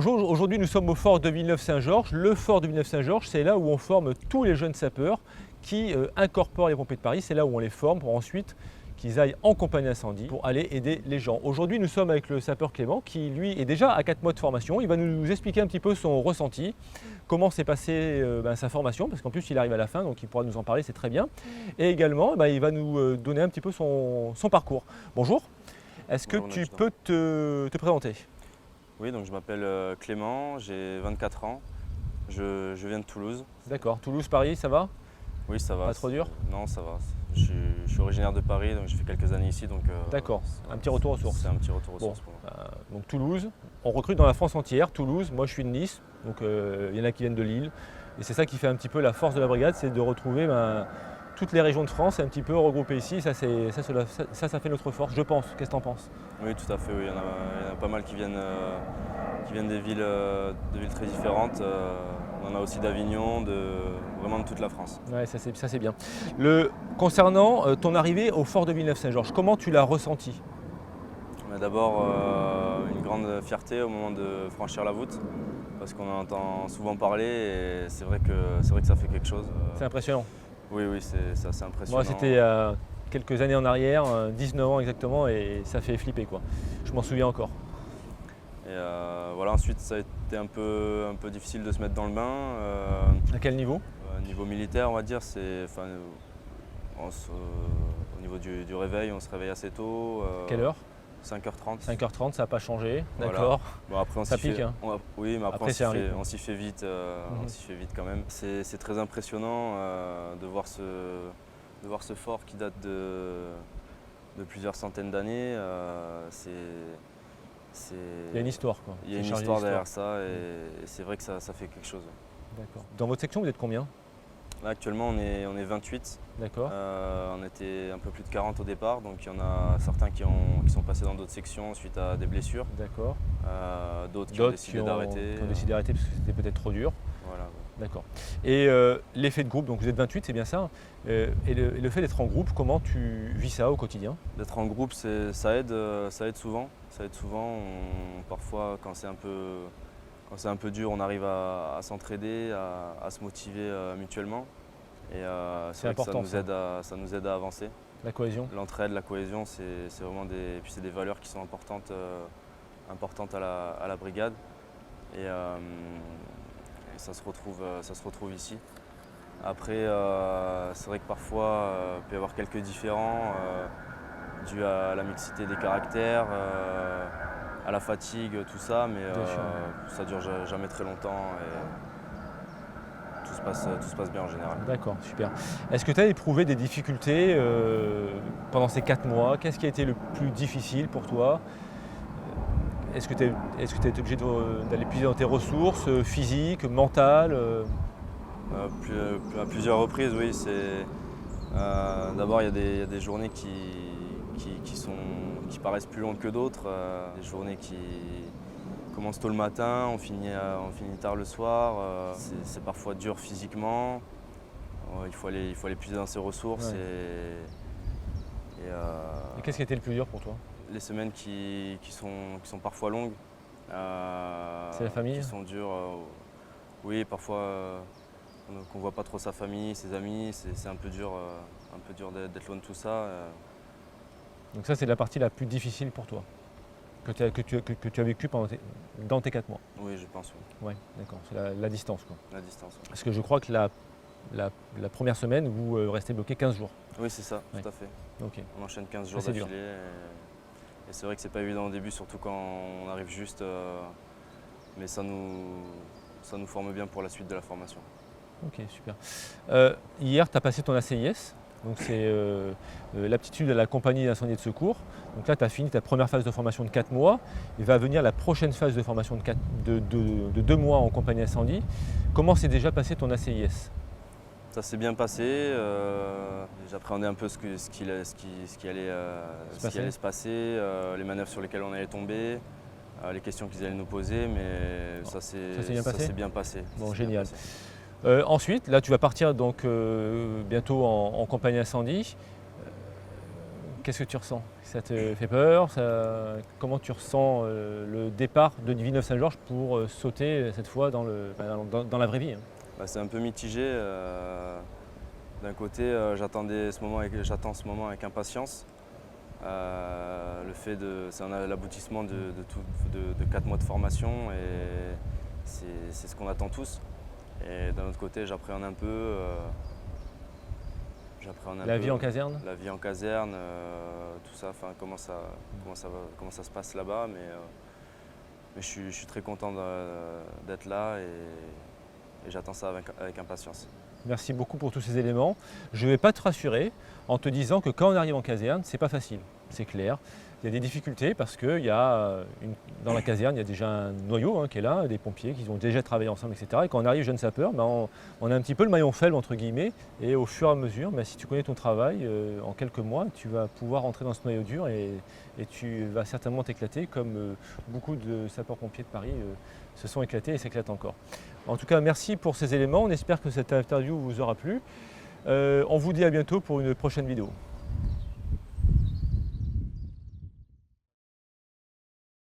Aujourd'hui, nous sommes au fort de Villeneuve-Saint-Georges. Le fort de Villeneuve-Saint-Georges, c'est là où on forme tous les jeunes sapeurs qui incorporent les pompiers de Paris. C'est là où on les forme pour ensuite qu'ils aillent en compagnie incendie pour aller aider les gens. Aujourd'hui, nous sommes avec le sapeur Clément qui, lui, est déjà à 4 mois de formation. Il va nous expliquer un petit peu son ressenti, comment s'est passée sa formation, parce qu'en plus, il arrive à la fin, donc il pourra nous en parler, c'est très bien. Et également, il va nous donner un petit peu son parcours. Bonjour, est-ce que tu peux te présenter ? Oui, donc je m'appelle Clément, j'ai 24 ans, je viens de Toulouse. D'accord, Toulouse-Paris, ça va ? Oui, ça va. Pas trop dur ? Non, ça va. Je suis originaire de Paris, donc j'ai fait quelques années ici. D'accord, un petit retour aux sources. C'est un petit retour aux sources pour moi. Donc Toulouse, on recrute dans la France entière. Toulouse, moi je suis de Nice, donc il y en a qui viennent de Lille. Et c'est ça qui fait un petit peu la force de la brigade, c'est de retrouver toutes les régions de France un petit peu regroupées ici. Ça fait notre force, je pense. Qu'est-ce que tu en penses ? Oui, tout à fait. Oui. Il y en a pas mal qui viennent de villes très différentes. On en a aussi d'Avignon, vraiment de toute la France. Ouais, ça c'est bien. Concernant ton arrivée au fort de Villeneuve-Saint-Georges, comment tu l'as ressenti ? D'abord, une grande fierté au moment de franchir la voûte, parce qu'on en entend souvent parler et c'est vrai que ça fait quelque chose. C'est impressionnant. Oui, c'est assez impressionnant. Moi, c'était quelques années en arrière, 19 ans exactement, et ça fait flipper, quoi. Je m'en souviens encore. Et ensuite, ça a été un peu difficile de se mettre dans le bain. À quel niveau ? Niveau militaire, on va dire, au niveau du réveil, on se réveille assez tôt. Quelle heure ? 5h30. 5h30, ça n'a pas changé, Voilà. d'accord. Bon, après, ça pique, hein. Oui, mais après on s'y fait vite. Mhm. On s'y fait vite quand même. C'est très impressionnant de voir ce fort qui date de plusieurs centaines d'années. Il y a une histoire, quoi. Il y a une histoire derrière ça et c'est vrai que ça fait quelque chose. D'accord. Dans votre section, vous êtes combien ? Là, actuellement, on est 28. D'accord. On était un peu plus de 40 au départ, donc il y en a certains qui sont passés dans d'autres sections suite à des blessures. D'accord. D'autres qui ont décidé d'arrêter. Qui ont décidé d'arrêter parce que c'était peut-être trop dur. Voilà. D'accord. Et l'effet de groupe, donc vous êtes 28, c'est bien ça. Et le fait d'être en groupe, comment tu vis ça au quotidien ? D'être en groupe, ça aide souvent. Ça aide souvent. Parfois, quand c'est un peu dur, on arrive à s'entraider, à se motiver mutuellement. Et c'est vrai important, que ça nous aide à avancer. La cohésion ? L'entraide, la cohésion, c'est vraiment des valeurs qui sont importantes à la brigade. Et ça se retrouve ici. Après, c'est vrai que parfois, il peut y avoir quelques différends dus à la mixité des caractères, à la fatigue, tout ça, mais ça dure jamais très longtemps et tout se passe bien en général. D'accord, super. Est-ce que tu as éprouvé des difficultés pendant ces 4 mois ? Qu'est-ce qui a été le plus difficile pour toi ? Est-ce que tu as été obligé d'aller puiser dans tes ressources physiques, mentales ? À plusieurs reprises, oui. D'abord, il y a des journées qui paraissent plus longues que d'autres. Des journées qui commencent tôt le matin, on finit tard le soir. C'est parfois dur physiquement. Il faut aller puiser dans ses ressources. Ouais. Et qu'est-ce qui a été le plus dur pour toi ? Les semaines qui sont parfois longues. C'est la famille ? Qui sont dures. Oui, parfois qu'on ne voit pas trop sa famille, ses amis. C'est un peu dur d'être loin de tout ça. Donc ça, c'est la partie la plus difficile pour toi, que tu as vécu dans tes 4 mois. Oui, je pense, oui. Ouais, d'accord, c'est la distance, quoi. La distance, oui. Parce que je crois que la première semaine, vous restez bloqué 15 jours. Oui, c'est ça, Ouais. tout à fait. Ok. On enchaîne 15 jours Ça, c'est d'affilée. Et c'est vrai que c'est pas évident au début, surtout quand on arrive juste. Mais ça nous forme bien pour la suite de la formation. Ok, super. Hier, tu as passé ton ACIS. Donc c'est l'aptitude à la compagnie d'incendie et de secours. Donc là, tu as fini ta première phase de formation de 4 mois. Il va venir la prochaine phase de formation de 2 mois en compagnie incendie. Comment s'est déjà passé ton ACIS ? Ça s'est bien passé. J'appréhendais un peu ce qui allait se passer, les manœuvres sur lesquelles on allait tomber, les questions qu'ils allaient nous poser, mais ça s'est bien passé. Bon, génial. Ensuite, là, tu vas partir donc bientôt en compagnie incendie. Qu'est-ce que tu ressens? Ça te fait peur? Comment tu ressens le départ de Villeneuve-Saint-Georges pour sauter cette fois dans la vraie vie, hein? Bah, c'est un peu mitigé. D'un côté, j'attends ce moment avec impatience. C'est l'aboutissement de 4 mois de formation et c'est ce qu'on attend tous. Et d'un autre côté, j'appréhende un peu. La vie en caserne? La vie en caserne, tout ça, comment ça se passe là-bas. Mais je suis très content d'être là et j'attends ça avec impatience. Merci beaucoup pour tous ces éléments. Je ne vais pas te rassurer en te disant que quand on arrive en caserne, c'est pas facile, c'est clair. Il y a des difficultés parce que dans la caserne, il y a déjà un noyau, hein, qui est là, des pompiers qui ont déjà travaillé ensemble, etc. Et quand on arrive jeune sapeur, on a un petit peu le maillon faible, entre guillemets. Et au fur et à mesure, si tu connais ton travail, en quelques mois, tu vas pouvoir entrer dans ce noyau dur et tu vas certainement t'éclater comme beaucoup de sapeurs-pompiers de Paris se sont éclatés et s'éclatent encore. En tout cas, merci pour ces éléments. On espère que cette interview vous aura plu. On vous dit à bientôt pour une prochaine vidéo.